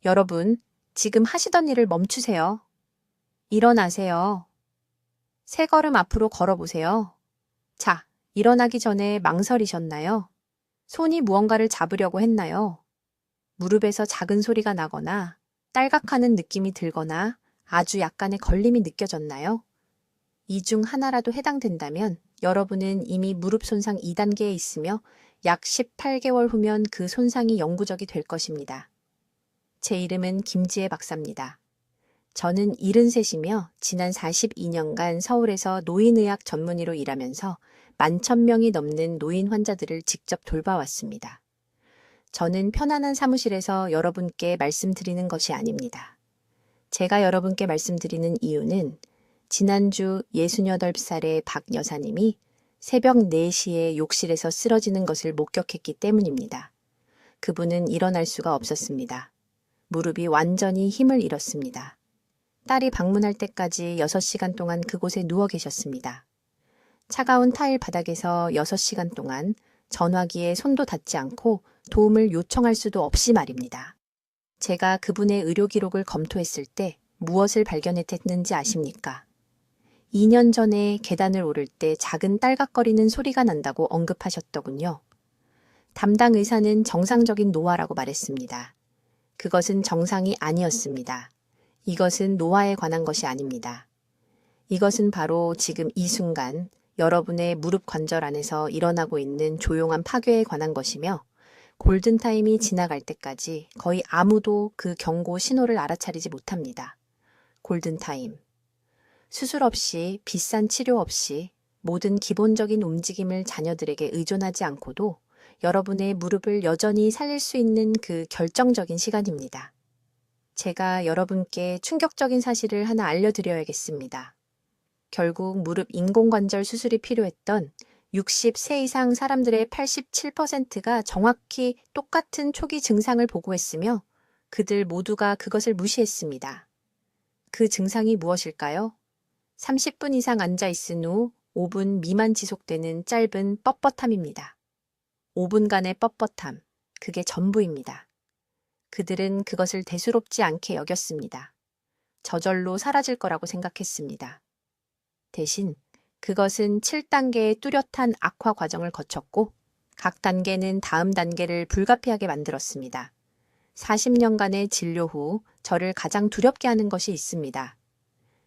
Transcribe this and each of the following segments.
여러분, 지금 하시던 일을 멈추세요. 일어나세요. 세 걸음 앞으로 걸어보세요. 자, 일어나기 전에 망설이셨나요? 손이 무언가를 잡으려고 했나요? 무릎에서 작은 소리가 나거나 딸각하는 느낌이 들거나 아주 약간의 걸림이 느껴졌나요? 이 중 하나라도 해당된다면 여러분은 이미 무릎 손상 2단계에 있으며 약 18개월 후면 그 손상이 영구적이 될 것입니다. 제 이름은 김지혜 박사입니다. 저는 73이며 지난 42년간 서울에서 노인의학 전문의로 일하면서 11,000명이 넘는 노인 환자들을 직접 돌봐왔습니다. 저는 편안한 사무실에서 여러분께 말씀드리는 것이 아닙니다. 제가 여러분께 말씀드리는 이유는 지난주 68살의 박 여사님이 새벽 4시에 욕실에서 쓰러지는 것을 목격했기 때문입니다. 그분은 일어날 수가 없었습니다. 무릎이 완전히 힘을 잃었습니다. 딸이 방문할 때까지 6시간 동안 그곳에 누워 계셨습니다. 차가운 타일 바닥에서 6시간 동안 전화기에 손도 닿지 않고 도움을 요청할 수도 없이 말입니다. 제가 그분의 의료 기록을 검토했을 때 무엇을 발견했는지 아십니까? 2년 전에 계단을 오를 때 작은 딸깍거리는 소리가 난다고 언급하셨더군요. 담당 의사는 정상적인 노화라고 말했습니다. 그것은 정상이 아니었습니다. 이것은 노화에 관한 것이 아닙니다. 이것은 바로 지금 이 순간 여러분의 무릎 관절 안에서 일어나고 있는 조용한 파괴에 관한 것이며 골든타임이 지나갈 때까지 거의 아무도 그 경고 신호를 알아차리지 못합니다. 골든타임. 수술 없이 비싼 치료 없이 모든 기본적인 움직임을 자녀들에게 의존하지 않고도 여러분의 무릎을 여전히 살릴 수 있는 그 결정적인 시간입니다. 제가 여러분께 충격적인 사실을 하나 알려드려야겠습니다. 결국 무릎 인공관절 수술이 필요했던 60세 이상 사람들의 87%가 정확히 똑같은 초기 증상을 보고했으며 그들 모두가 그것을 무시했습니다. 그 증상이 무엇일까요? 30분 이상 앉아 있은 후 5분 미만 지속되는 짧은 뻣뻣함입니다. 5분간의 뻣뻣함, 그게 전부입니다. 그들은 그것을 대수롭지 않게 여겼습니다. 저절로 사라질 거라고 생각했습니다. 대신 그것은 7단계의 뚜렷한 악화 과정을 거쳤고 각 단계는 다음 단계를 불가피하게 만들었습니다. 40년간의 진료 후 저를 가장 두렵게 하는 것이 있습니다.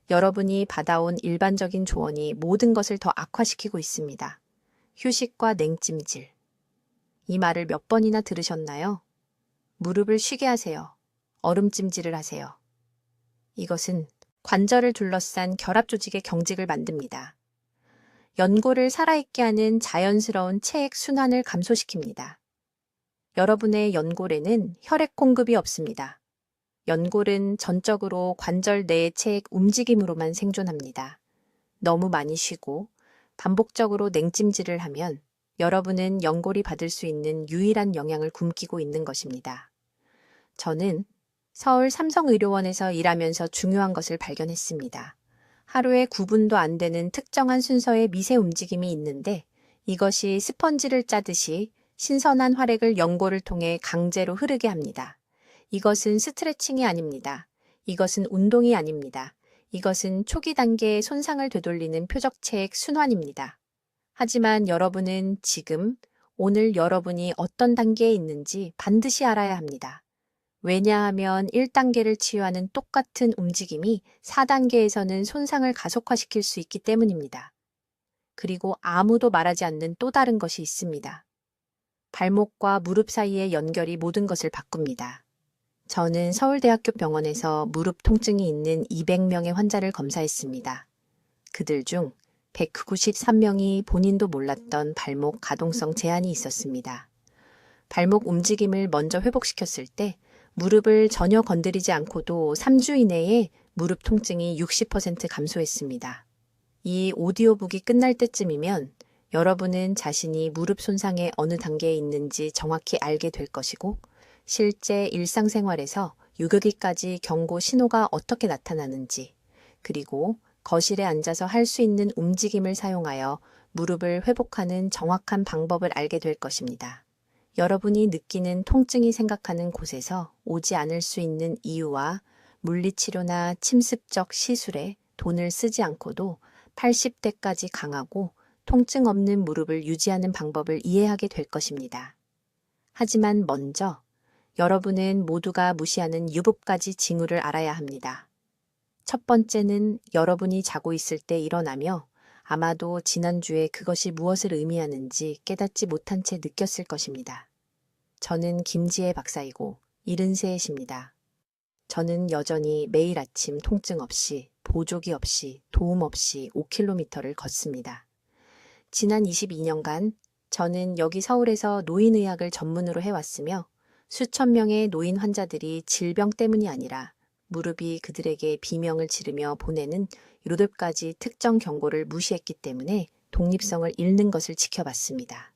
여러분이 받아온 일반적인 조언이 모든 것을 더 악화시키고 있습니다. 휴식과 냉찜질. 이 말을 몇 번이나 들으셨나요? 무릎을 쉬게 하세요. 얼음찜질을 하세요. 이것은 관절을 둘러싼 결합 조직의 경직을 만듭니다. 연골을 살아있게 하는 자연스러운 체액 순환을 감소시킵니다. 여러분의 연골에는 혈액 공급이 없습니다. 연골은 전적으로 관절 내의 체액 움직임으로만 생존합니다. 너무 많이 쉬고 반복적으로 냉찜질을 하면 여러분은 연골이 받을 수 있는 유일한 영양을 굶기고 있는 것입니다. 저는 서울 삼성의료원에서 일하면서 중요한 것을 발견했습니다. 하루에 9분도 안 되는 특정한 순서의 미세 움직임이 있는데 이것이 스펀지를 짜듯이 신선한 활액을 연골을 통해 강제로 흐르게 합니다. 이것은 스트레칭이 아닙니다. 이것은 운동이 아닙니다. 이것은 초기 단계의 손상을 되돌리는 표적체액 순환입니다. 하지만 여러분은 지금, 오늘 여러분이 어떤 단계에 있는지 반드시 알아야 합니다. 왜냐하면 1단계를 치유하는 똑같은 움직임이 4단계에서는 손상을 가속화시킬 수 있기 때문입니다. 그리고 아무도 말하지 않는 또 다른 것이 있습니다. 발목과 무릎 사이의 연결이 모든 것을 바꿉니다. 저는 서울대학교 병원에서 무릎 통증이 있는 200명의 환자를 검사했습니다. 그들 중 193명이 본인도 몰랐던 발목 가동성 제한이 있었습니다. 발목 움직임을 먼저 회복시켰을 때 무릎을 전혀 건드리지 않고도 3주 이내에 무릎 통증이 60% 감소했습니다. 이 오디오북이 끝날 때쯤이면 여러분은 자신이 무릎 손상의 어느 단계에 있는지 정확히 알게 될 것이고 실제 일상생활에서 유교기까지 경고 신호가 어떻게 나타나는지 그리고 거실에 앉아서 할 수 있는 움직임을 사용하여 무릎을 회복하는 정확한 방법을 알게 될 것입니다. 여러분이 느끼는 통증이 생각하는 곳에서 오지 않을 수 있는 이유와 물리치료나 침습적 시술에 돈을 쓰지 않고도 80대까지 강하고 통증 없는 무릎을 유지하는 방법을 이해하게 될 것입니다. 하지만 먼저 여러분은 모두가 무시하는 유급까지 징후를 알아야 합니다. 첫 번째는 여러분이 자고 있을 때 일어나며 아마도 지난주에 그것이 무엇을 의미하는지 깨닫지 못한 채 느꼈을 것입니다. 저는 김지혜 박사이고 73입니다. 저는 여전히 매일 아침 통증 없이, 보조기 없이, 도움 없이 5km를 걷습니다. 지난 22년간 저는 여기 서울에서 노인의학을 전문으로 해왔으며 수천 명의 노인 환자들이 질병 때문이 아니라 무릎이 그들에게 비명을 지르며 보내는 8가지 특정 경고를 무시했기 때문에 독립성을 잃는 것을 지켜봤습니다.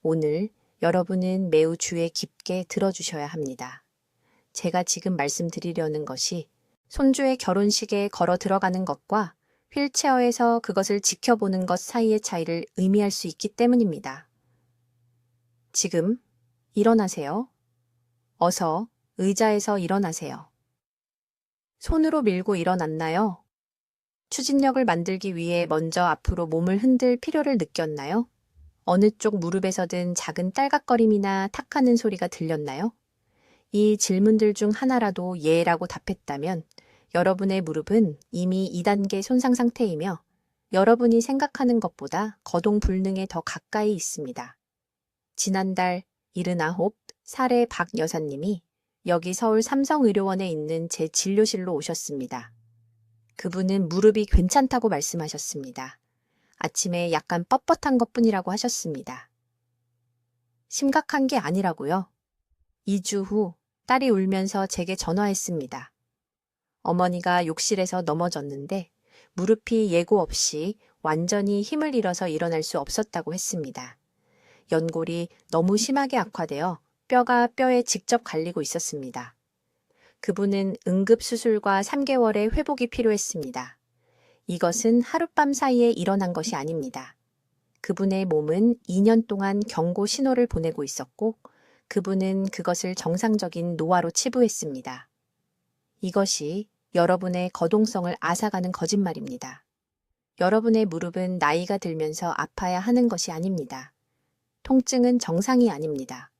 오늘 여러분은 매우 주의 깊게 들어주셔야 합니다. 제가 지금 말씀드리려는 것이 손주의 결혼식에 걸어 들어가는 것과 휠체어에서 그것을 지켜보는 것 사이의 차이를 의미할 수 있기 때문입니다. 지금 일어나세요. 어서 의자에서 일어나세요. 손으로 밀고 일어났나요? 추진력을 만들기 위해 먼저 앞으로 몸을 흔들 필요를 느꼈나요? 어느 쪽 무릎에서든 작은 딸깍거림이나 탁하는 소리가 들렸나요? 이 질문들 중 하나라도 예라고 답했다면 여러분의 무릎은 이미 2단계 손상 상태이며 여러분이 생각하는 것보다 거동 불능에 더 가까이 있습니다. 지난달 79살의 박 여사님이 여기 서울 삼성의료원에 있는 제 진료실로 오셨습니다. 그분은 무릎이 괜찮다고 말씀하셨습니다. 아침에 약간 뻣뻣한 것뿐이라고 하셨습니다. 심각한 게 아니라고요? 2주 후 딸이 울면서 제게 전화했습니다. 어머니가 욕실에서 넘어졌는데 무릎이 예고 없이 완전히 힘을 잃어서 일어날 수 없었다고 했습니다. 연골이 너무 심하게 악화되어 뼈가 뼈에 직접 갈리고 있었습니다. 그분은 응급수술과 3개월의 회복이 필요했습니다. 이것은 하룻밤 사이에 일어난 것이 아닙니다. 그분의 몸은 2년 동안 경고 신호를 보내고 있었고 그분은 그것을 정상적인 노화로 치부했습니다. 이것이 여러분의 거동성을 앗아가는 거짓말입니다. 여러분의 무릎은 나이가 들면서 아파야 하는 것이 아닙니다. 통증은 정상이 아닙니다.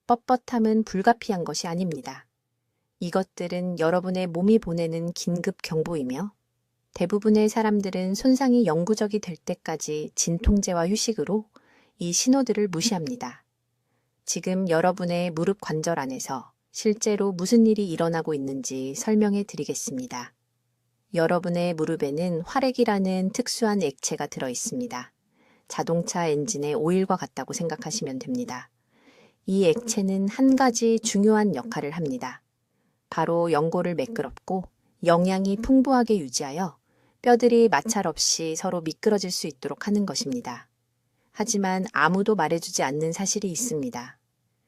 뻣뻣함은 불가피한 것이 아닙니다. 이것들은 여러분의 몸이 보내는 긴급 경보이며 대부분의 사람들은 손상이 영구적이 될 때까지 진통제와 휴식으로 이 신호들을 무시합니다. 지금 여러분의 무릎 관절 안에서 실제로 무슨 일이 일어나고 있는지 설명해 드리겠습니다. 여러분의 무릎에는 활액이라는 특수한 액체가 들어 있습니다. 자동차 엔진의 오일과 같다고 생각하시면 됩니다. 이 액체는 한 가지 중요한 역할을 합니다. 바로 연골을 매끄럽고 영양이 풍부하게 유지하여 뼈들이 마찰 없이 서로 미끄러질 수 있도록 하는 것입니다. 하지만 아무도 말해주지 않는 사실이 있습니다.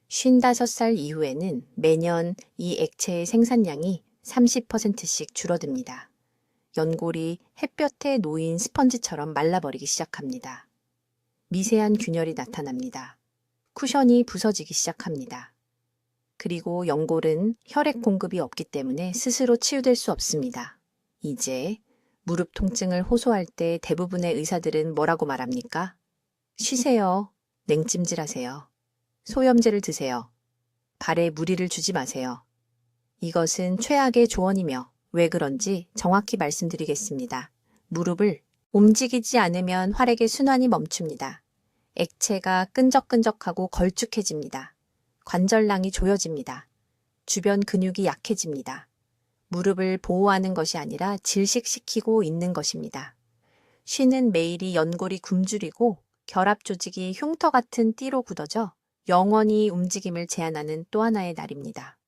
55살 이후에는 매년 이 액체의 생산량이 30%씩 줄어듭니다. 연골이 햇볕에 놓인 스펀지처럼 말라버리기 시작합니다. 미세한 균열이 나타납니다. 쿠션이 부서지기 시작합니다. 그리고 연골은 혈액 공급이 없기 때문에 스스로 치유될 수 없습니다. 이제 무릎 통증을 호소할 때 대부분의 의사들은 뭐라고 말합니까? 쉬세요. 냉찜질하세요. 소염제를 드세요. 발에 무리를 주지 마세요. 이것은 최악의 조언이며 왜 그런지 정확히 말씀드리겠습니다. 무릎을 움직이지 않으면 활액의 순환이 멈춥니다. 액체가 끈적끈적하고 걸쭉해집니다. 관절낭이 조여집니다. 주변 근육이 약해집니다. 무릎을 보호하는 것이 아니라 질식시키고 있는 것입니다. 쉬는 매일이 연골이 굶주리고 결합 조직이 흉터 같은 띠로 굳어져 영원히 움직임을 제한하는 또 하나의 날입니다.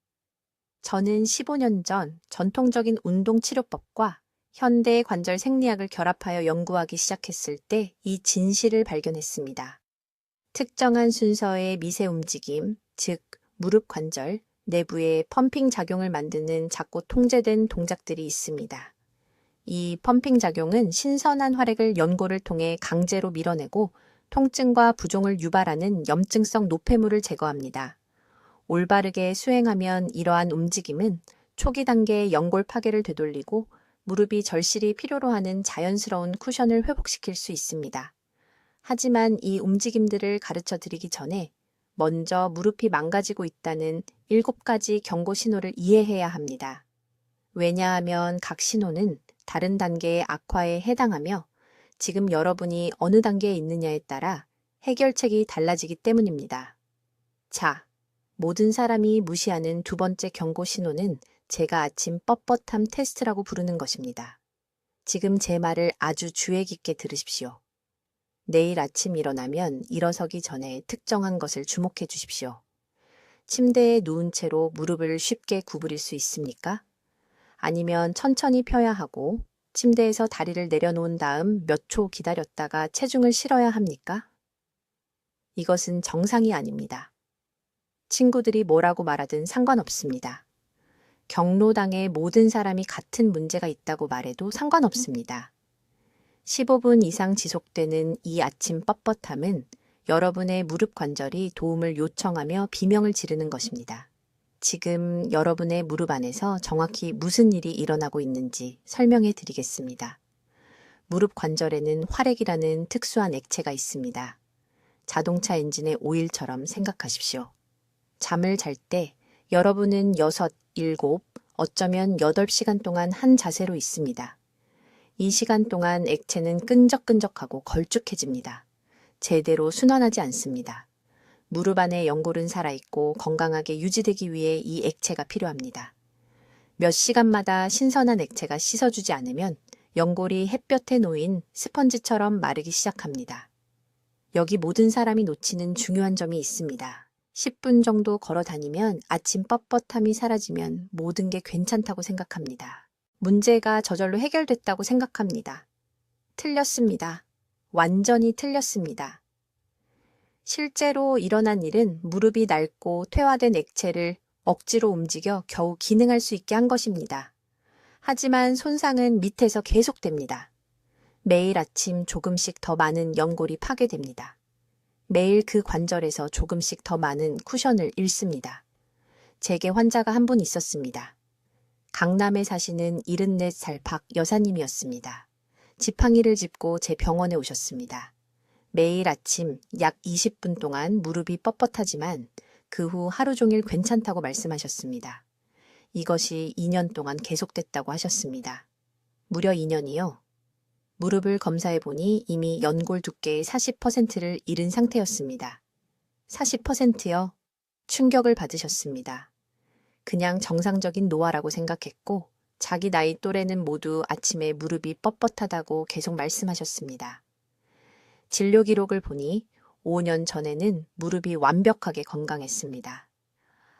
저는 15년 전 전통적인 운동치료법과 현대 관절 생리학을 결합하여 연구하기 시작했을 때 이 진실을 발견했습니다. 특정한 순서의 미세 움직임, 즉 무릎 관절 내부에 펌핑 작용을 만드는 작고 통제된 동작들이 있습니다. 이 펌핑 작용은 신선한 활액을 연골을 통해 강제로 밀어내고 통증과 부종을 유발하는 염증성 노폐물을 제거합니다. 올바르게 수행하면 이러한 움직임은 초기 단계의 연골 파괴를 되돌리고 무릎이 절실히 필요로 하는 자연스러운 쿠션을 회복시킬 수 있습니다. 하지만 이 움직임들을 가르쳐 드리기 전에 먼저 무릎이 망가지고 있다는 7가지 경고 신호를 이해해야 합니다. 왜냐하면 각 신호는 다른 단계의 악화에 해당하며 지금 여러분이 어느 단계에 있느냐에 따라 해결책이 달라지기 때문입니다. 자, 모든 사람이 무시하는 두 번째 경고 신호는 제가 아침 뻣뻣함 테스트라고 부르는 것입니다. 지금 제 말을 아주 주의 깊게 들으십시오. 내일 아침 일어나면 일어서기 전에 특정한 것을 주목해 주십시오. 침대에 누운 채로 무릎을 쉽게 구부릴 수 있습니까? 아니면 천천히 펴야 하고 침대에서 다리를 내려놓은 다음 몇 초 기다렸다가 체중을 실어야 합니까? 이것은 정상이 아닙니다. 친구들이 뭐라고 말하든 상관없습니다. 경로당의 모든 사람이 같은 문제가 있다고 말해도 상관없습니다. 15분 이상 지속되는 이 아침 뻣뻣함은 여러분의 무릎 관절이 도움을 요청하며 비명을 지르는 것입니다. 지금 여러분의 무릎 안에서 정확히 무슨 일이 일어나고 있는지 설명해 드리겠습니다. 무릎 관절에는 활액이라는 특수한 액체가 있습니다. 자동차 엔진의 오일처럼 생각하십시오. 잠을 잘 때 여러분은 6, 7, 어쩌면 8시간 동안 한 자세로 있습니다. 이 시간 동안 액체는 끈적끈적하고 걸쭉해집니다. 제대로 순환하지 않습니다. 무릎 안에 연골은 살아있고 건강하게 유지되기 위해 이 액체가 필요합니다. 몇 시간마다 신선한 액체가 씻어주지 않으면 연골이 햇볕에 놓인 스펀지처럼 마르기 시작합니다. 여기 모든 사람이 놓치는 중요한 점이 있습니다. 10분 정도 걸어 다니면 아침 뻣뻣함이 사라지면 모든 게 괜찮다고 생각합니다. 문제가 저절로 해결됐다고 생각합니다. 틀렸습니다. 완전히 틀렸습니다. 실제로 일어난 일은 무릎이 낡고 퇴화된 액체를 억지로 움직여 겨우 기능할 수 있게 한 것입니다. 하지만 손상은 밑에서 계속됩니다. 매일 아침 조금씩 더 많은 연골이 파괴됩니다. 매일 그 관절에서 조금씩 더 많은 쿠션을 잃습니다. 제게 환자가 한 분 있었습니다. 강남에 사시는 74살 박 여사님이었습니다. 지팡이를 짚고 제 병원에 오셨습니다. 매일 아침 약 20분 동안 무릎이 뻣뻣하지만 그 후 하루 종일 괜찮다고 말씀하셨습니다. 이것이 2년 동안 계속됐다고 하셨습니다. 무려 2년이요? 무릎을 검사해 보니 이미 연골 두께의 40%를 잃은 상태였습니다. 40%요? 충격을 받으셨습니다. 그냥 정상적인 노화라고 생각했고 자기 나이 또래는 모두 아침에 무릎이 뻣뻣하다고 계속 말씀하셨습니다. 진료 기록을 보니 5년 전에는 무릎이 완벽하게 건강했습니다.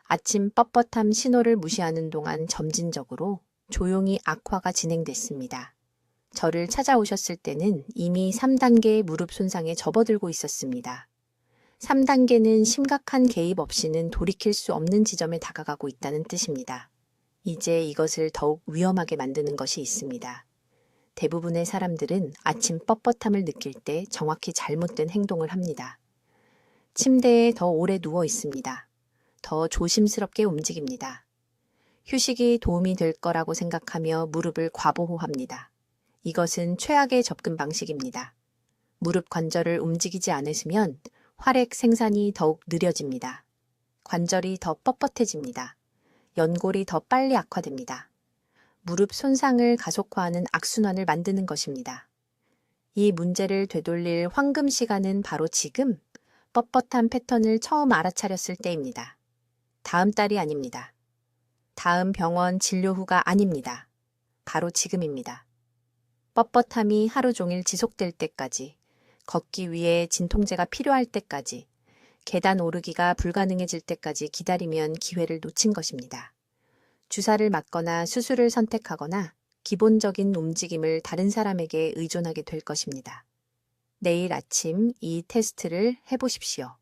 아침 뻣뻣함 신호를 무시하는 동안 점진적으로 조용히 악화가 진행됐습니다. 저를 찾아오셨을 때는 이미 3단계의 무릎 손상에 접어들고 있었습니다. 3단계는 심각한 개입 없이는 돌이킬 수 없는 지점에 다가가고 있다는 뜻입니다. 이제 이것을 더욱 위험하게 만드는 것이 있습니다. 대부분의 사람들은 아침 뻣뻣함을 느낄 때 정확히 잘못된 행동을 합니다. 침대에 더 오래 누워 있습니다. 더 조심스럽게 움직입니다. 휴식이 도움이 될 거라고 생각하며 무릎을 과보호합니다. 이것은 최악의 접근 방식입니다. 무릎 관절을 움직이지 않으시면 활액 생산이 더욱 느려집니다. 관절이 더 뻣뻣해집니다. 연골이 더 빨리 악화됩니다. 무릎 손상을 가속화하는 악순환을 만드는 것입니다. 이 문제를 되돌릴 황금 시간은 바로 지금 뻣뻣한 패턴을 처음 알아차렸을 때입니다. 다음 달이 아닙니다. 다음 병원 진료 후가 아닙니다. 바로 지금입니다. 뻣뻣함이 하루 종일 지속될 때까지, 걷기 위해 진통제가 필요할 때까지, 계단 오르기가 불가능해질 때까지 기다리면 기회를 놓친 것입니다. 주사를 맞거나 수술을 선택하거나 기본적인 움직임을 다른 사람에게 의존하게 될 것입니다. 내일 아침 이 테스트를 해보십시오.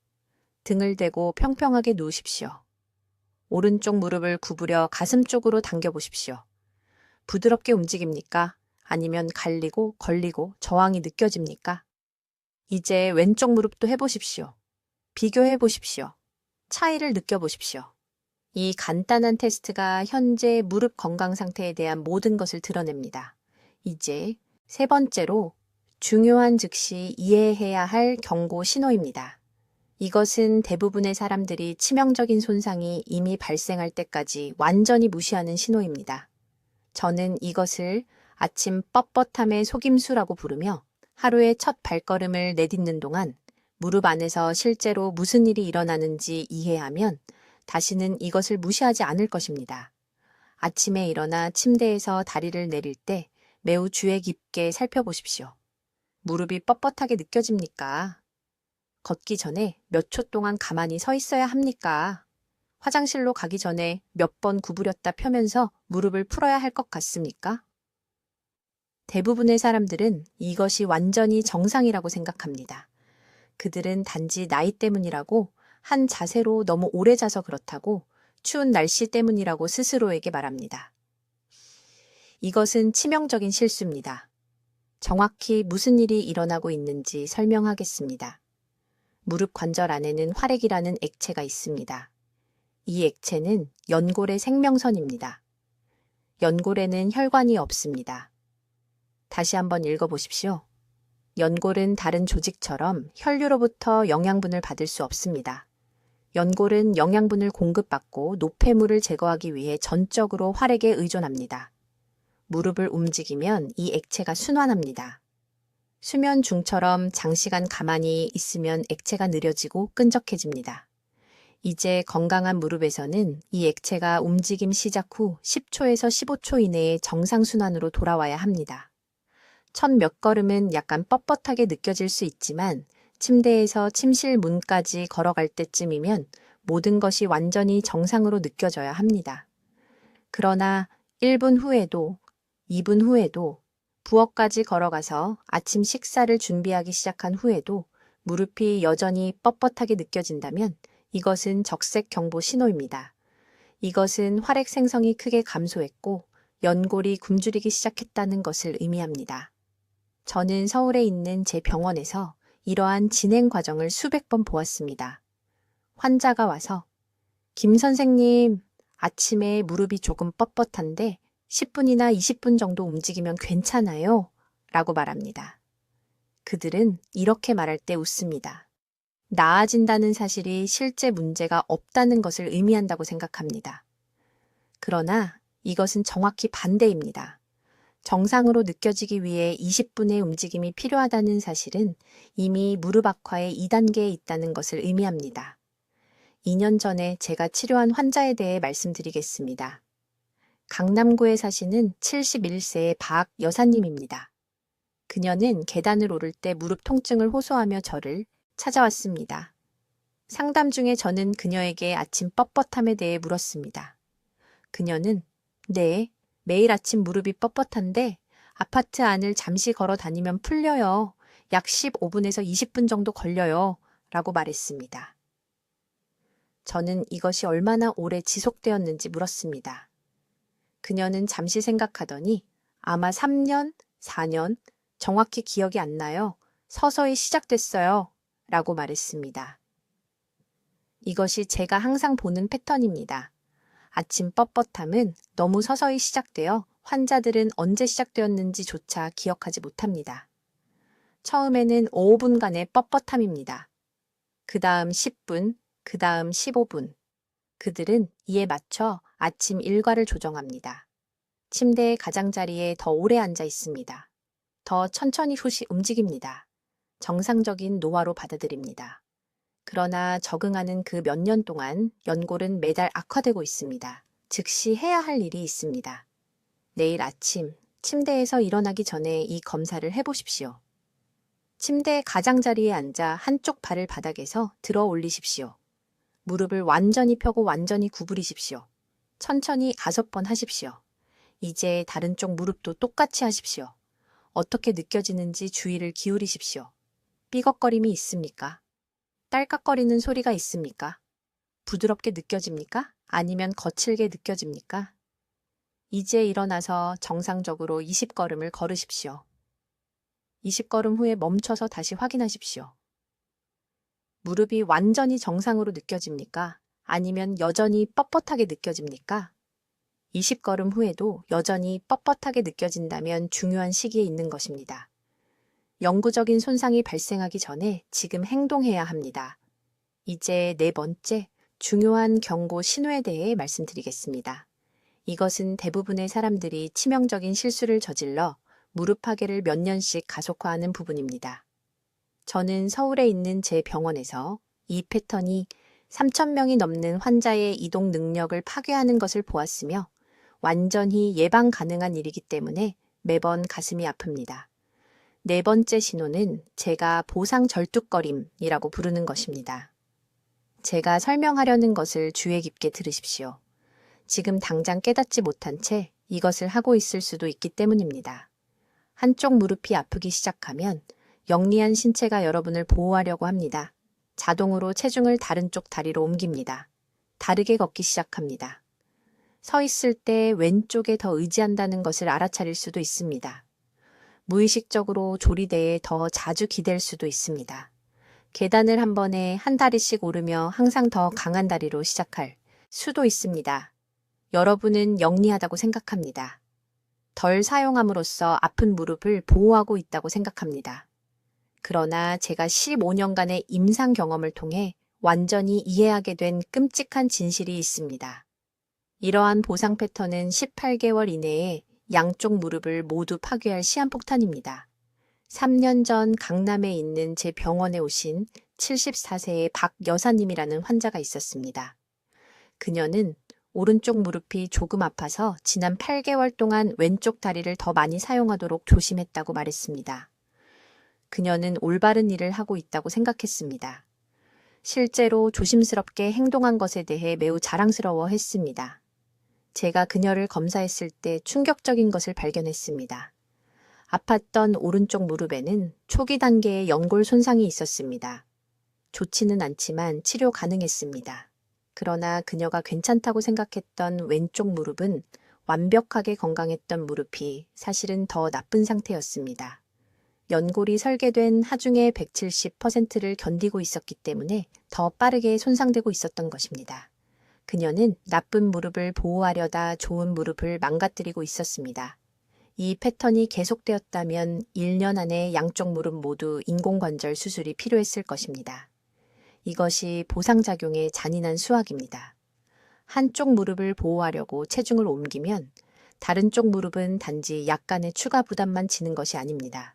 등을 대고 평평하게 누우십시오. 오른쪽 무릎을 구부려 가슴 쪽으로 당겨보십시오. 부드럽게 움직입니까? 아니면 갈리고 걸리고 저항이 느껴집니까? 이제 왼쪽 무릎도 해보십시오. 비교해 보십시오. 차이를 느껴보십시오. 이 간단한 테스트가 현재 무릎 건강 상태에 대한 모든 것을 드러냅니다. 이제 세 번째로 중요한 즉시 이해해야 할 경고 신호입니다. 이것은 대부분의 사람들이 치명적인 손상이 이미 발생할 때까지 완전히 무시하는 신호입니다. 저는 이것을 아침 뻣뻣함의 속임수라고 부르며 하루의 첫 발걸음을 내딛는 동안 무릎 안에서 실제로 무슨 일이 일어나는지 이해하면 다시는 이것을 무시하지 않을 것입니다. 아침에 일어나 침대에서 다리를 내릴 때 매우 주의 깊게 살펴보십시오. 무릎이 뻣뻣하게 느껴집니까? 걷기 전에 몇 초 동안 가만히 서 있어야 합니까? 화장실로 가기 전에 몇 번 구부렸다 펴면서 무릎을 풀어야 할 것 같습니까? 대부분의 사람들은 이것이 완전히 정상이라고 생각합니다. 그들은 단지 나이 때문이라고, 한 자세로 너무 오래 자서 그렇다고, 추운 날씨 때문이라고 스스로에게 말합니다. 이것은 치명적인 실수입니다. 정확히 무슨 일이 일어나고 있는지 설명하겠습니다. 무릎 관절 안에는 활액이라는 액체가 있습니다. 이 액체는 연골의 생명선입니다. 연골에는 혈관이 없습니다. 다시 한번 읽어보십시오. 연골은 다른 조직처럼 혈류로부터 영양분을 받을 수 없습니다. 연골은 영양분을 공급받고 노폐물을 제거하기 위해 전적으로 활액에 의존합니다. 무릎을 움직이면 이 액체가 순환합니다. 수면 중처럼 장시간 가만히 있으면 액체가 느려지고 끈적해집니다. 이제 건강한 무릎에서는 이 액체가 움직임 시작 후 10초에서 15초 이내에 정상순환으로 돌아와야 합니다. 첫 몇 걸음은 약간 뻣뻣하게 느껴질 수 있지만 침대에서 침실 문까지 걸어갈 때쯤이면 모든 것이 완전히 정상으로 느껴져야 합니다. 그러나 1분 후에도 2분 후에도 부엌까지 걸어가서 아침 식사를 준비하기 시작한 후에도 무릎이 여전히 뻣뻣하게 느껴진다면 이것은 적색 경보 신호입니다. 이것은 활액 생성이 크게 감소했고 연골이 굶주리기 시작했다는 것을 의미합니다. 저는 서울에 있는 제 병원에서 이러한 진행 과정을 수백 번 보았습니다. 환자가 와서 김 선생님, 아침에 무릎이 조금 뻣뻣한데 10분이나 20분 정도 움직이면 괜찮아요? 라고 말합니다. 그들은 이렇게 말할 때 웃습니다. 나아진다는 사실이 실제 문제가 없다는 것을 의미한다고 생각합니다. 그러나 이것은 정확히 반대입니다. 정상으로 느껴지기 위해 20분의 움직임이 필요하다는 사실은 이미 무릎 악화의 2단계에 있다는 것을 의미합니다. 2년 전에 제가 치료한 환자에 대해 말씀드리겠습니다. 강남구에 사시는 71세의 박 여사님입니다. 그녀는 계단을 오를 때 무릎 통증을 호소하며 저를 찾아왔습니다. 상담 중에 저는 그녀에게 아침 뻣뻣함에 대해 물었습니다. 그녀는 네, 매일 아침 무릎이 뻣뻣한데 아파트 안을 잠시 걸어 다니면 풀려요. 약 15분에서 20분 정도 걸려요. 라고 말했습니다. 저는 이것이 얼마나 오래 지속되었는지 물었습니다. 그녀는 잠시 생각하더니 아마 3년, 4년, 정확히 기억이 안 나요. 서서히 시작됐어요. 라고 말했습니다. 이것이 제가 항상 보는 패턴입니다. 아침 뻣뻣함은 너무 서서히 시작되어 환자들은 언제 시작되었는지조차 기억하지 못합니다. 처음에는 5분간의 뻣뻣함입니다. 그 다음 10분, 그 다음 15분. 그들은 이에 맞춰 아침 일과를 조정합니다. 침대의 가장자리에 더 오래 앉아 있습니다. 더 천천히 움직입니다. 정상적인 노화로 받아들입니다. 그러나 적응하는 그 몇 년 동안 연골은 매달 악화되고 있습니다. 즉시 해야 할 일이 있습니다. 내일 아침 침대에서 일어나기 전에 이 검사를 해보십시오. 침대의 가장자리에 앉아 한쪽 발을 바닥에서 들어 올리십시오. 무릎을 완전히 펴고 완전히 구부리십시오. 천천히 5번 하십시오. 이제 다른 쪽 무릎도 똑같이 하십시오. 어떻게 느껴지는지 주의를 기울이십시오. 삐걱거림이 있습니까? 딸깍거리는 소리가 있습니까? 부드럽게 느껴집니까? 아니면 거칠게 느껴집니까? 이제 일어나서 정상적으로 20걸음을 걸으십시오. 20걸음 후에 멈춰서 다시 확인하십시오. 무릎이 완전히 정상으로 느껴집니까? 아니면 여전히 뻣뻣하게 느껴집니까? 20걸음 후에도 여전히 뻣뻣하게 느껴진다면 중요한 시기에 있는 것입니다. 영구적인 손상이 발생하기 전에 지금 행동해야 합니다. 이제 네 번째, 중요한 경고 신호에 대해 말씀드리겠습니다. 이것은 대부분의 사람들이 치명적인 실수를 저질러 무릎 파괴를 몇 년씩 가속화하는 부분입니다. 저는 서울에 있는 제 병원에서 이 패턴이 3,000명이 넘는 환자의 이동 능력을 파괴하는 것을 보았으며 완전히 예방 가능한 일이기 때문에 매번 가슴이 아픕니다. 네 번째 신호는 제가 보상 절뚝거림이라고 부르는 것입니다. 제가 설명하려는 것을 주의 깊게 들으십시오. 지금 당장 깨닫지 못한 채 이것을 하고 있을 수도 있기 때문입니다. 한쪽 무릎이 아프기 시작하면 영리한 신체가 여러분을 보호하려고 합니다. 자동으로 체중을 다른 쪽 다리로 옮깁니다. 다르게 걷기 시작합니다. 서 있을 때 왼쪽에 더 의지한다는 것을 알아차릴 수도 있습니다. 무의식적으로 조리대에 더 자주 기댈 수도 있습니다. 계단을 한 번에 한 다리씩 오르며 항상 더 강한 다리로 시작할 수도 있습니다. 여러분은 영리하다고 생각합니다. 덜 사용함으로써 아픈 무릎을 보호하고 있다고 생각합니다. 그러나 제가 15년간의 임상 경험을 통해 완전히 이해하게 된 끔찍한 진실이 있습니다. 이러한 보상 패턴은 18개월 이내에 양쪽 무릎을 모두 파괴할 시한폭탄입니다. 3년 전 강남에 있는 제 병원에 오신 74세의 박 여사님이라는 환자가 있었습니다. 그녀는 오른쪽 무릎이 조금 아파서 지난 8개월 동안 왼쪽 다리를 더 많이 사용하도록 조심했다고 말했습니다. 그녀는 올바른 일을 하고 있다고 생각했습니다. 실제로 조심스럽게 행동한 것에 대해 매우 자랑스러워 했습니다. 제가 그녀를 검사했을 때 충격적인 것을 발견했습니다. 아팠던 오른쪽 무릎에는 초기 단계의 연골 손상이 있었습니다. 좋지는 않지만 치료 가능했습니다. 그러나 그녀가 괜찮다고 생각했던 왼쪽 무릎은 완벽하게 건강했던 무릎이 사실은 더 나쁜 상태였습니다. 연골이 설계된 하중의 170%를 견디고 있었기 때문에 더 빠르게 손상되고 있었던 것입니다. 그녀는 나쁜 무릎을 보호하려다 좋은 무릎을 망가뜨리고 있었습니다. 이 패턴이 계속되었다면 1년 안에 양쪽 무릎 모두 인공관절 수술이 필요했을 것입니다. 이것이 보상작용의 잔인한 수학입니다. 한쪽 무릎을 보호하려고 체중을 옮기면 다른 쪽 무릎은 단지 약간의 추가 부담만 지는 것이 아닙니다.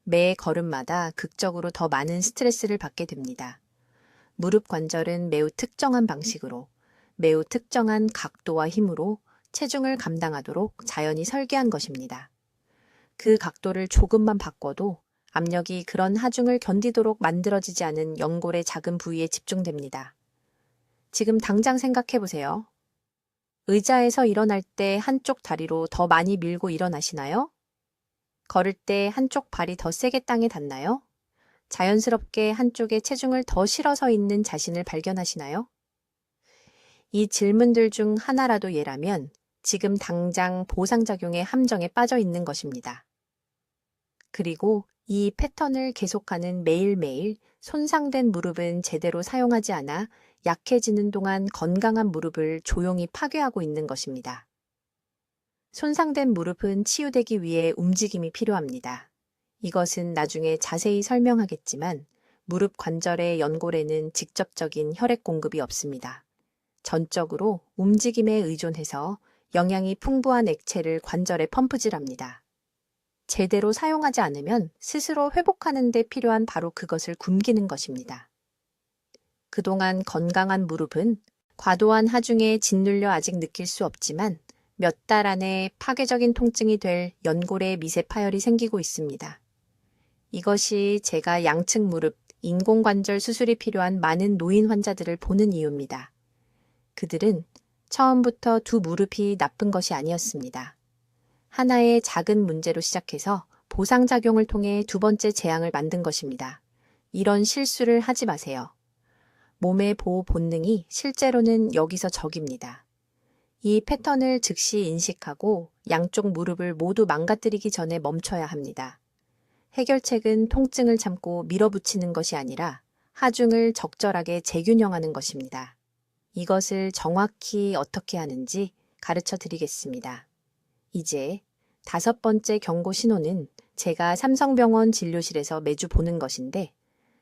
매 걸음마다 극적으로 더 많은 스트레스를 받게 됩니다. 무릎 관절은 매우 특정한 방식으로, 매우 특정한 각도와 힘으로 체중을 감당하도록 자연히 설계한 것입니다. 그 각도를 조금만 바꿔도 압력이 그런 하중을 견디도록 만들어지지 않은 연골의 작은 부위에 집중됩니다. 지금 당장 생각해 보세요. 의자에서 일어날 때 한쪽 다리로 더 많이 밀고 일어나시나요? 걸을 때 한쪽 발이 더 세게 땅에 닿나요? 자연스럽게 한쪽에 체중을 더 실어서 있는 자신을 발견하시나요? 이 질문들 중 하나라도 예라면 지금 당장 보상작용의 함정에 빠져 있는 것입니다. 그리고 이 패턴을 계속하는 매일매일 손상된 무릎은 제대로 사용하지 않아 약해지는 동안 건강한 무릎을 조용히 파괴하고 있는 것입니다. 손상된 무릎은 치유되기 위해 움직임이 필요합니다. 이것은 나중에 자세히 설명하겠지만 무릎 관절의 연골에는 직접적인 혈액 공급이 없습니다. 전적으로 움직임에 의존해서 영양이 풍부한 액체를 관절에 펌프질합니다. 제대로 사용하지 않으면 스스로 회복하는 데 필요한 바로 그것을 굶기는 것입니다. 그동안 건강한 무릎은 과도한 하중에 짓눌려 아직 느낄 수 없지만 몇 달 안에 파괴적인 통증이 될 연골에 미세 파열이 생기고 있습니다. 이것이 제가 양측 무릎, 인공관절 수술이 필요한 많은 노인 환자들을 보는 이유입니다. 그들은 처음부터 두 무릎이 나쁜 것이 아니었습니다. 하나의 작은 문제로 시작해서 보상작용을 통해 두 번째 재앙을 만든 것입니다. 이런 실수를 하지 마세요. 몸의 보호 본능이 실제로는 여기서 적입니다. 이 패턴을 즉시 인식하고 양쪽 무릎을 모두 망가뜨리기 전에 멈춰야 합니다. 해결책은 통증을 참고 밀어붙이는 것이 아니라 하중을 적절하게 재균형하는 것입니다. 이것을 정확히 어떻게 하는지 가르쳐 드리겠습니다. 이제 5번째 경고 신호는 제가 삼성병원 진료실에서 매주 보는 것인데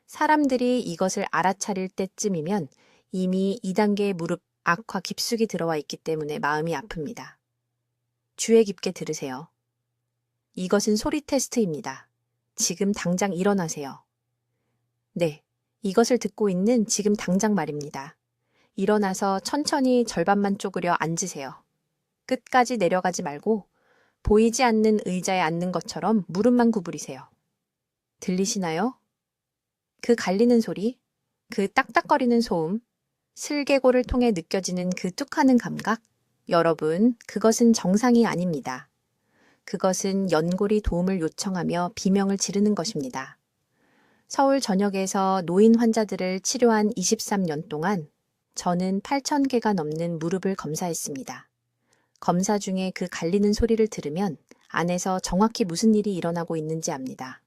사람들이 이것을 알아차릴 때쯤이면 이미 2단계 무릎 악화 깊숙이 들어와 있기 때문에 마음이 아픕니다. 주의 깊게 들으세요. 이것은 소리 테스트입니다. 지금 당장 일어나세요. 네, 이것을 듣고 있는 지금 당장 말입니다. 일어나서 천천히 절반만 쪼그려 앉으세요. 끝까지 내려가지 말고 보이지 않는 의자에 앉는 것처럼 무릎만 구부리세요. 들리시나요? 그 갈리는 소리, 그 딱딱거리는 소음, 슬개골을 통해 느껴지는 그 뚝하는 감각, 여러분, 그것은 정상이 아닙니다. 그것은 연골이 도움을 요청하며 비명을 지르는 것입니다. 서울 전역에서 노인 환자들을 치료한 23년 동안 저는 8,000개가 넘는 무릎을 검사했습니다. 검사 중에 그 갈리는 소리를 들으면 안에서 정확히 무슨 일이 일어나고 있는지 압니다.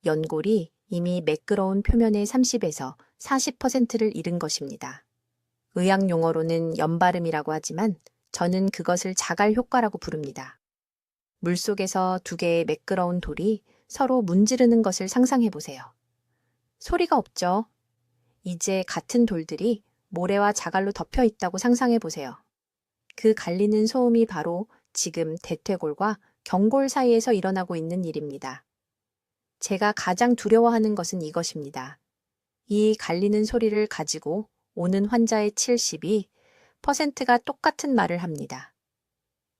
연골이 이미 매끄러운 표면의 30에서 40%를 잃은 것입니다. 의학 용어로는 연발음이라고 하지만 저는 그것을 자갈 효과라고 부릅니다. 물속에서 2개의 매끄러운 돌이 서로 문지르는 것을 상상해 보세요. 소리가 없죠? 이제 같은 돌들이 모래와 자갈로 덮여 있다고 상상해 보세요. 그 갈리는 소음이 바로 지금 대퇴골과 경골 사이에서 일어나고 있는 일입니다. 제가 가장 두려워하는 것은 이것입니다. 이 갈리는 소리를 가지고 오는 환자의 72%가 똑같은 말을 합니다.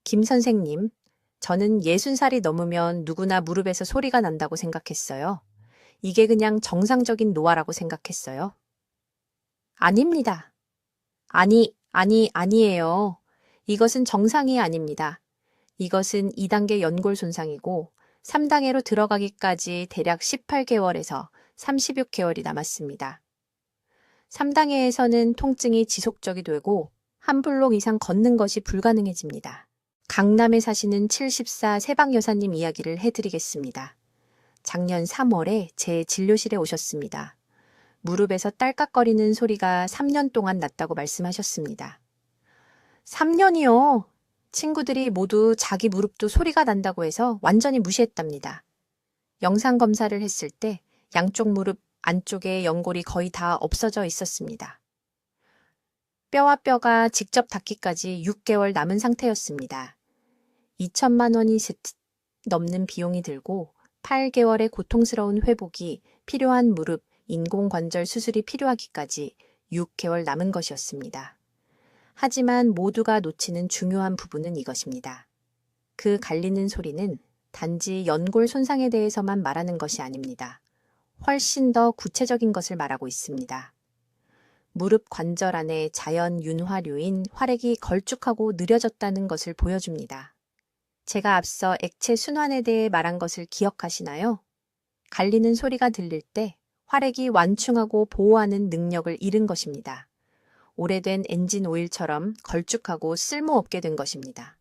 김 선생님, 저는 60살이 넘으면 누구나 무릎에서 소리가 난다고 생각했어요. 이게 그냥 정상적인 노화라고 생각했어요. 아닙니다. 아니에요. 이것은 정상이 아닙니다. 이것은 2단계 연골 손상이고 3단계로 들어가기까지 대략 18개월에서 36개월이 남았습니다. 3단계에서는 통증이 지속적이 되고 한 블록 이상 걷는 것이 불가능해집니다. 강남에 사시는 74 세방 여사님 이야기를 해드리겠습니다. 작년 3월에 제 진료실에 오셨습니다. 무릎에서 딸깍거리는 소리가 3년 동안 났다고 말씀하셨습니다. 3년이요? 친구들이 모두 자기 무릎도 소리가 난다고 해서 완전히 무시했답니다. 영상 검사를 했을 때 양쪽 무릎 안쪽에 연골이 거의 다 없어져 있었습니다. 뼈와 뼈가 직접 닿기까지 6개월 남은 상태였습니다. 2천만 원이 넘는 비용이 들고 8개월의 고통스러운 회복이 필요한 무릎 인공관절 수술이 필요하기까지 6개월 남은 것이었습니다. 하지만 모두가 놓치는 중요한 부분은 이것입니다. 그 갈리는 소리는 단지 연골 손상에 대해서만 말하는 것이 아닙니다. 훨씬 더 구체적인 것을 말하고 있습니다. 무릎 관절 안에 자연 윤활유인 활액이 걸쭉하고 느려졌다는 것을 보여줍니다. 제가 앞서 액체 순환에 대해 말한 것을 기억하시나요? 갈리는 소리가 들릴 때 활액이 완충하고 보호하는 능력을 잃은 것입니다. 오래된 엔진 오일처럼 걸쭉하고 쓸모없게 된 것입니다.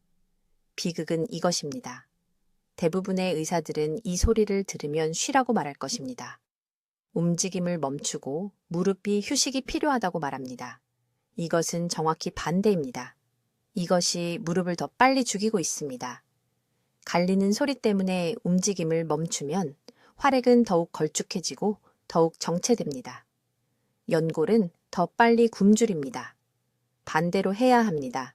비극은 이것입니다. 대부분의 의사들은 이 소리를 들으면 쉬라고 말할 것입니다. 움직임을 멈추고 무릎이 휴식이 필요하다고 말합니다. 이것은 정확히 반대입니다. 이것이 무릎을 더 빨리 죽이고 있습니다. 갈리는 소리 때문에 움직임을 멈추면 활액은 더욱 걸쭉해지고 더욱 정체됩니다. 연골은 더 빨리 굶주립니다. 반대로 해야 합니다.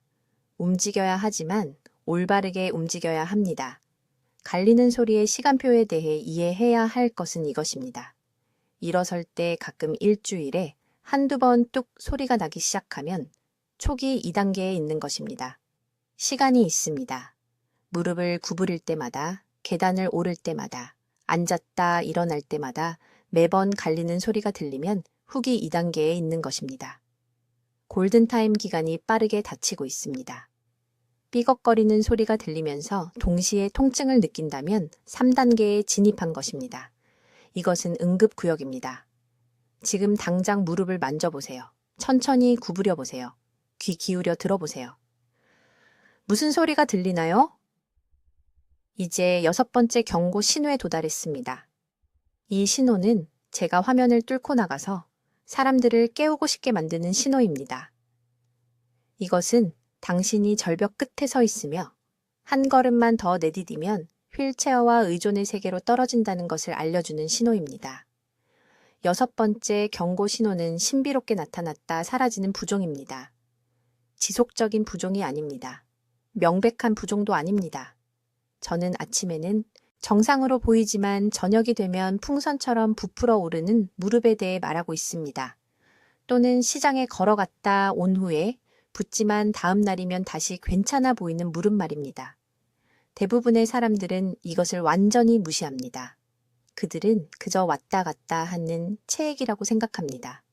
움직여야 하지만 올바르게 움직여야 합니다. 갈리는 소리의 시간표에 대해 이해해야 할 것은 이것입니다. 일어설 때 가끔 일주일에 한두 번 뚝 소리가 나기 시작하면 초기 2단계에 있는 것입니다. 시간이 있습니다. 무릎을 구부릴 때마다, 계단을 오를 때마다, 앉았다 일어날 때마다 매번 갈리는 소리가 들리면 후기 2단계에 있는 것입니다. 골든타임 기간이 빠르게 닫히고 있습니다. 삐걱거리는 소리가 들리면서 동시에 통증을 느낀다면 3단계에 진입한 것입니다. 이것은 응급구역입니다. 지금 당장 무릎을 만져보세요. 천천히 구부려 보세요. 귀 기울여 들어보세요. 무슨 소리가 들리나요? 이제 6번째 경고 신호에 도달했습니다. 이 신호는 제가 화면을 뚫고 나가서 사람들을 깨우고 싶게 만드는 신호입니다. 이것은 당신이 절벽 끝에 서 있으며 한 걸음만 더 내디디면 휠체어와 의존의 세계로 떨어진다는 것을 알려주는 신호입니다. 6번째 경고 신호는 신비롭게 나타났다 사라지는 부종입니다. 지속적인 부종이 아닙니다. 명백한 부종도 아닙니다. 저는 아침에는 정상으로 보이지만 저녁이 되면 풍선처럼 부풀어 오르는 무릎에 대해 말하고 있습니다. 또는 시장에 걸어갔다 온 후에 붓지만 다음 날이면 다시 괜찮아 보이는 무릎 말입니다. 대부분의 사람들은 이것을 완전히 무시합니다. 그들은 그저 왔다 갔다 하는 체액이라고 생각합니다.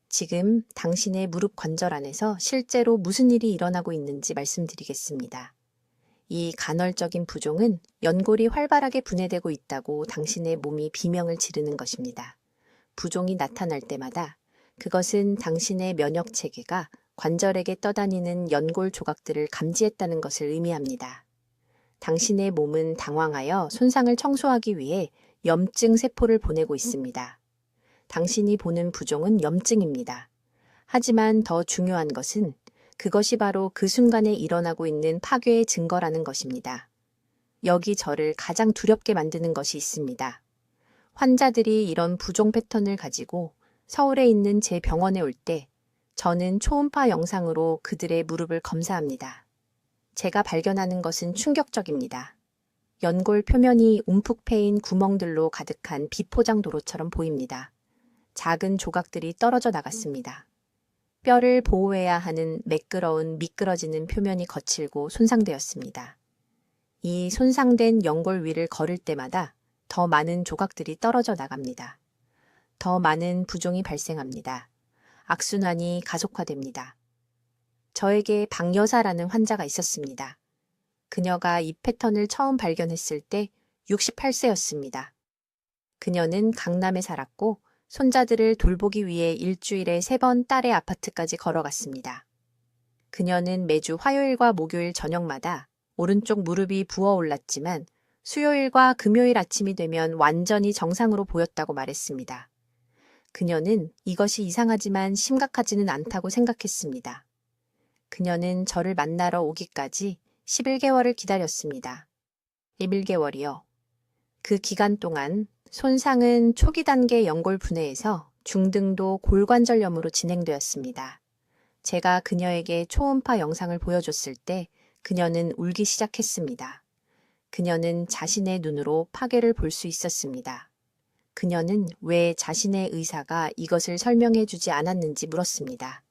지금 당신의 무릎 관절 안에서 실제로 무슨 일이 일어나고 있는지 말씀드리겠습니다. 이 간헐적인 부종은 연골이 활발하게 분해되고 있다고 당신의 몸이 비명을 지르는 것입니다. 부종이 나타날 때마다 그것은 당신의 면역 체계가 관절에게 떠다니는 연골 조각들을 감지했다는 것을 의미합니다. 당신의 몸은 당황하여 손상을 청소하기 위해 염증 세포를 보내고 있습니다. 당신이 보는 부종은 염증입니다. 하지만 더 중요한 것은 그것이 바로 그 순간에 일어나고 있는 파괴의 증거라는 것입니다. 여기 저를 가장 두렵게 만드는 것이 있습니다. 환자들이 이런 부종 패턴을 가지고 서울에 있는 제 병원에 올 때 저는 초음파 영상으로 그들의 무릎을 검사합니다. 제가 발견하는 것은 충격적입니다. 연골 표면이 움푹 패인 구멍들로 가득한 비포장 도로처럼 보입니다. 작은 조각들이 떨어져 나갔습니다. 뼈를 보호해야 하는 매끄러운 미끄러지는 표면이 거칠고 손상되었습니다. 이 손상된 연골 위를 걸을 때마다 더 많은 조각들이 떨어져 나갑니다. 더 많은 부종이 발생합니다. 악순환이 가속화됩니다. 저에게 박여사라는 환자가 있었습니다. 그녀가 이 패턴을 처음 발견했을 때 68세였습니다. 그녀는 강남에 살았고 손자들을 돌보기 위해 일주일에 3번 딸의 아파트까지 걸어갔습니다. 그녀는 매주 화요일과 목요일 저녁마다 오른쪽 무릎이 부어올랐지만 수요일과 금요일 아침이 되면 완전히 정상으로 보였다고 말했습니다. 그녀는 이것이 이상하지만 심각하지는 않다고 생각했습니다. 그녀는 저를 만나러 오기까지 11개월을 기다렸습니다. 11개월이요. 그 기간 동안 손상은 초기 단계 연골 분해에서 중등도 골관절염으로 진행되었습니다. 제가 그녀에게 초음파 영상을 보여줬을 때 그녀는 울기 시작했습니다. 그녀는 자신의 눈으로 파괴를 볼 수 있었습니다. 그녀는 왜 자신의 의사가 이것을 설명해 주지 않았는지 물었습니다.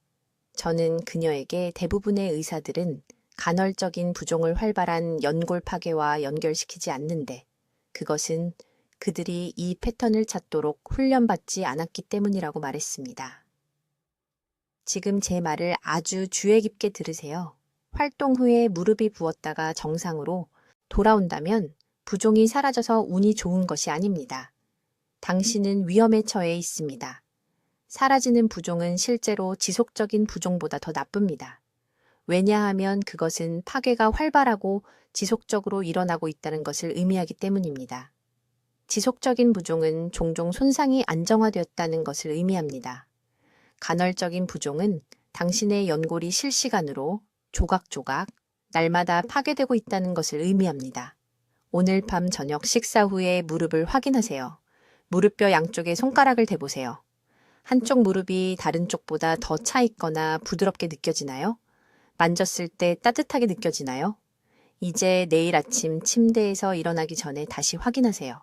저는 그녀에게 대부분의 의사들은 간헐적인 부종을 활발한 연골 파괴와 연결시키지 않는데 그것은 그들이 이 패턴을 찾도록 훈련받지 않았기 때문이라고 말했습니다. 지금 제 말을 아주 주의 깊게 들으세요. 활동 후에 무릎이 부었다가 정상으로 돌아온다면 부종이 사라져서 운이 좋은 것이 아닙니다. 당신은 위험에 처해 있습니다. 사라지는 부종은 실제로 지속적인 부종보다 더 나쁩니다. 왜냐하면 그것은 파괴가 활발하고 지속적으로 일어나고 있다는 것을 의미하기 때문입니다. 지속적인 부종은 종종 손상이 안정화되었다는 것을 의미합니다. 간헐적인 부종은 당신의 연골이 실시간으로 조각조각 날마다 파괴되고 있다는 것을 의미합니다. 오늘 밤 저녁 식사 후에 무릎을 확인하세요. 무릎뼈 양쪽에 손가락을 대보세요. 한쪽 무릎이 다른 쪽보다 더 차 있거나 부드럽게 느껴지나요? 만졌을 때 따뜻하게 느껴지나요? 이제 내일 아침 침대에서 일어나기 전에 다시 확인하세요.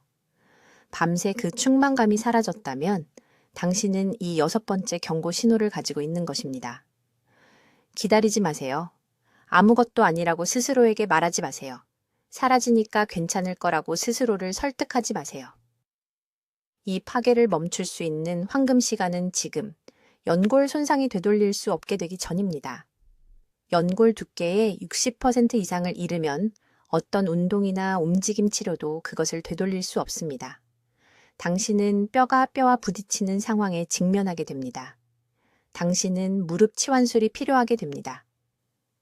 밤새 그 충만감이 사라졌다면 당신은 이 6번째 경고 신호를 가지고 있는 것입니다. 기다리지 마세요. 아무것도 아니라고 스스로에게 말하지 마세요. 사라지니까 괜찮을 거라고 스스로를 설득하지 마세요. 이 파괴를 멈출 수 있는 황금 시간은 지금, 연골 손상이 되돌릴 수 없게 되기 전입니다. 연골 두께의 60% 이상을 잃으면 어떤 운동이나 움직임 치료도 그것을 되돌릴 수 없습니다. 당신은 뼈가 뼈와 부딪히는 상황에 직면하게 됩니다. 당신은 무릎 치환술이 필요하게 됩니다.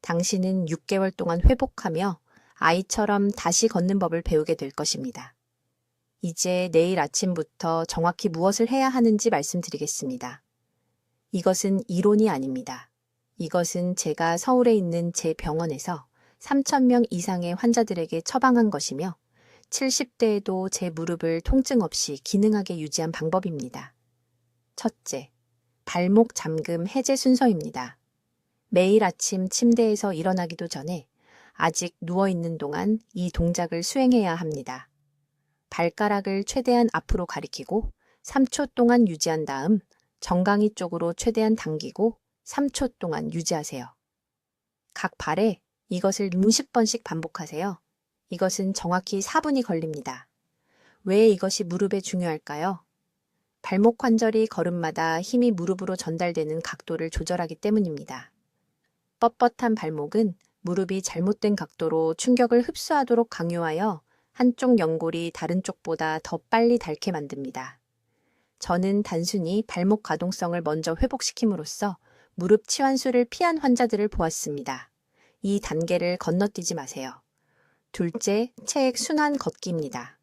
당신은 6개월 동안 회복하며 아이처럼 다시 걷는 법을 배우게 될 것입니다. 이제 내일 아침부터 정확히 무엇을 해야 하는지 말씀드리겠습니다. 이것은 이론이 아닙니다. 이것은 제가 서울에 있는 제 병원에서 3,000명 이상의 환자들에게 처방한 것이며 70대에도 제 무릎을 통증 없이 기능하게 유지한 방법입니다. 첫째, 발목 잠금 해제 순서입니다. 매일 아침 침대에서 일어나기도 전에 아직 누워있는 동안 이 동작을 수행해야 합니다. 발가락을 최대한 앞으로 가리키고 3초 동안 유지한 다음 정강이 쪽으로 최대한 당기고 3초 동안 유지하세요. 각 발에 이것을 60번씩 반복하세요. 이것은 정확히 4분이 걸립니다. 왜 이것이 무릎에 중요할까요? 발목 관절이 걸음마다 힘이 무릎으로 전달되는 각도를 조절하기 때문입니다. 뻣뻣한 발목은 무릎이 잘못된 각도로 충격을 흡수하도록 강요하여 한쪽 연골이 다른 쪽보다 더 빨리 닳게 만듭니다. 저는 단순히 발목 가동성을 먼저 회복시킴으로써 무릎 치환술을 피한 환자들을 보았습니다. 이 단계를 건너뛰지 마세요. 둘째, 체액 순환 걷기입니다.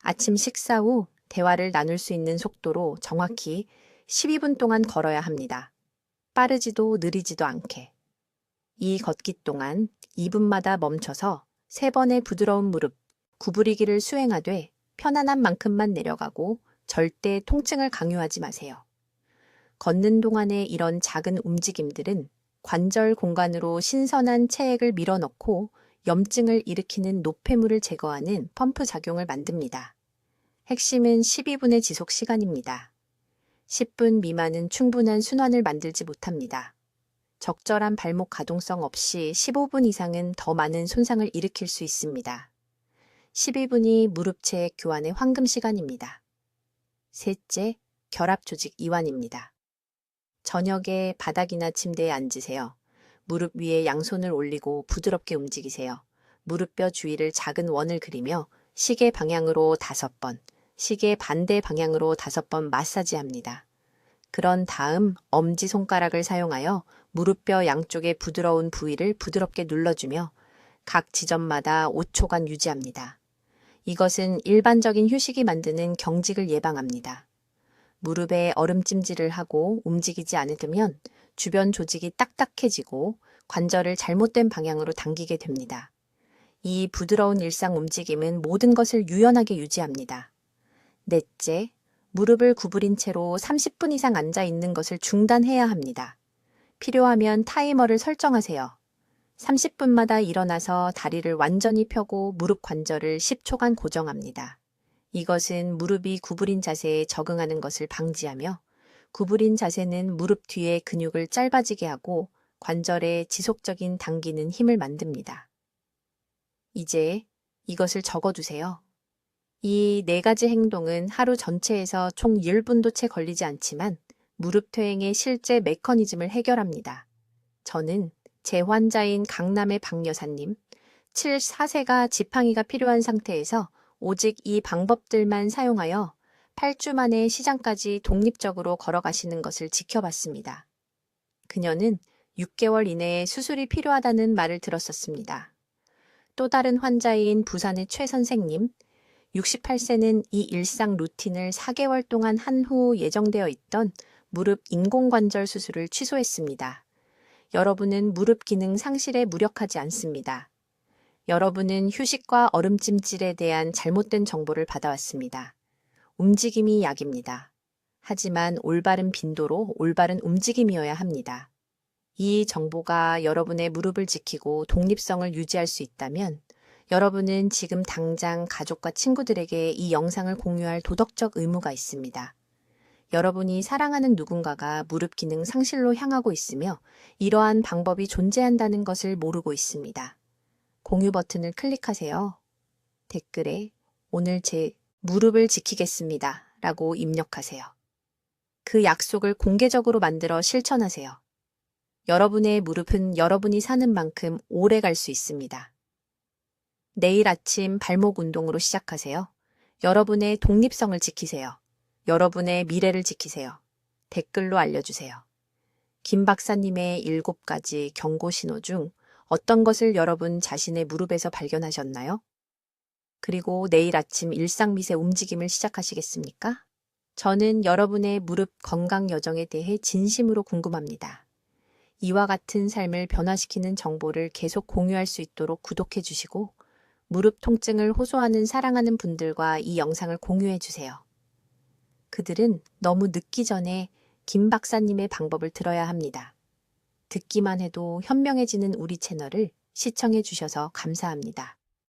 아침 식사 후 대화를 나눌 수 있는 속도로 정확히 12분 동안 걸어야 합니다. 빠르지도 느리지도 않게. 이 걷기 동안 2분마다 멈춰서 3번의 부드러운 무릎, 구부리기를 수행하되 편안한 만큼만 내려가고 절대 통증을 강요하지 마세요. 걷는 동안의 이런 작은 움직임들은 관절 공간으로 신선한 체액을 밀어넣고 염증을 일으키는 노폐물을 제거하는 펌프 작용을 만듭니다. 핵심은 12분의 지속 시간입니다. 10분 미만은 충분한 순환을 만들지 못합니다. 적절한 발목 가동성 없이 15분 이상은 더 많은 손상을 일으킬 수 있습니다. 12분이 무릎 체액 교환의 황금 시간입니다. 셋째, 결합 조직 이완입니다. 저녁에 바닥이나 침대에 앉으세요. 무릎 위에 양손을 올리고 부드럽게 움직이세요. 무릎뼈 주위를 작은 원을 그리며 시계 방향으로 5번, 시계 반대 방향으로 5번 마사지합니다. 그런 다음 엄지손가락을 사용하여 무릎뼈 양쪽의 부드러운 부위를 부드럽게 눌러주며 각 지점마다 5초간 유지합니다. 이것은 일반적인 휴식이 만드는 경직을 예방합니다. 무릎에 얼음찜질을 하고 움직이지 않으면 주변 조직이 딱딱해지고 관절을 잘못된 방향으로 당기게 됩니다. 이 부드러운 일상 움직임은 모든 것을 유연하게 유지합니다. 넷째, 무릎을 구부린 채로 30분 이상 앉아 있는 것을 중단해야 합니다. 필요하면 타이머를 설정하세요. 30분마다 일어나서 다리를 완전히 펴고 무릎 관절을 10초간 고정합니다. 이것은 무릎이 구부린 자세에 적응하는 것을 방지하며 구부린 자세는 무릎 뒤의 근육을 짧아지게 하고 관절에 지속적인 당기는 힘을 만듭니다. 이제 이것을 적어두세요. 이 4가지 행동은 하루 전체에서 총 10분도 채 걸리지 않지만 무릎 퇴행의 실제 메커니즘을 해결합니다. 저는 제 환자인 강남의 박 여사님, 74세가 지팡이가 필요한 상태에서 오직 이 방법들만 사용하여 8주 만에 시장까지 독립적으로 걸어가시는 것을 지켜봤습니다. 그녀는 6개월 이내에 수술이 필요하다는 말을 들었었습니다. 또 다른 환자인 부산의 최 선생님, 68세는 이 일상 루틴을 4개월 동안 한 후 예정되어 있던 무릎 인공관절 수술을 취소했습니다. 여러분은 무릎 기능 상실에 무력하지 않습니다. 여러분은 휴식과 얼음찜질에 대한 잘못된 정보를 받아왔습니다. 움직임이 약입니다. 하지만 올바른 빈도로 올바른 움직임이어야 합니다. 이 정보가 여러분의 무릎을 지키고 독립성을 유지할 수 있다면 여러분은 지금 당장 가족과 친구들에게 이 영상을 공유할 도덕적 의무가 있습니다. 여러분이 사랑하는 누군가가 무릎 기능 상실로 향하고 있으며 이러한 방법이 존재한다는 것을 모르고 있습니다. 공유 버튼을 클릭하세요. 댓글에 오늘 제 무릎을 지키겠습니다 라고 입력하세요. 그 약속을 공개적으로 만들어 실천하세요. 여러분의 무릎은 여러분이 사는 만큼 오래 갈 수 있습니다. 내일 아침 발목 운동으로 시작하세요. 여러분의 독립성을 지키세요. 여러분의 미래를 지키세요. 댓글로 알려주세요. 김 박사님의 7가지 경고 신호 중 어떤 것을 여러분 자신의 무릎에서 발견하셨나요? 그리고 내일 아침 일상미세 움직임을 시작하시겠습니까? 저는 여러분의 무릎 건강 여정에 대해 진심으로 궁금합니다. 이와 같은 삶을 변화시키는 정보를 계속 공유할 수 있도록 구독해 주시고 무릎 통증을 호소하는 사랑하는 분들과 이 영상을 공유해 주세요. 그들은 너무 늦기 전에 김 박사님의 방법을 들어야 합니다. 듣기만 해도 현명해지는 우리 채널을 시청해 주셔서 감사합니다.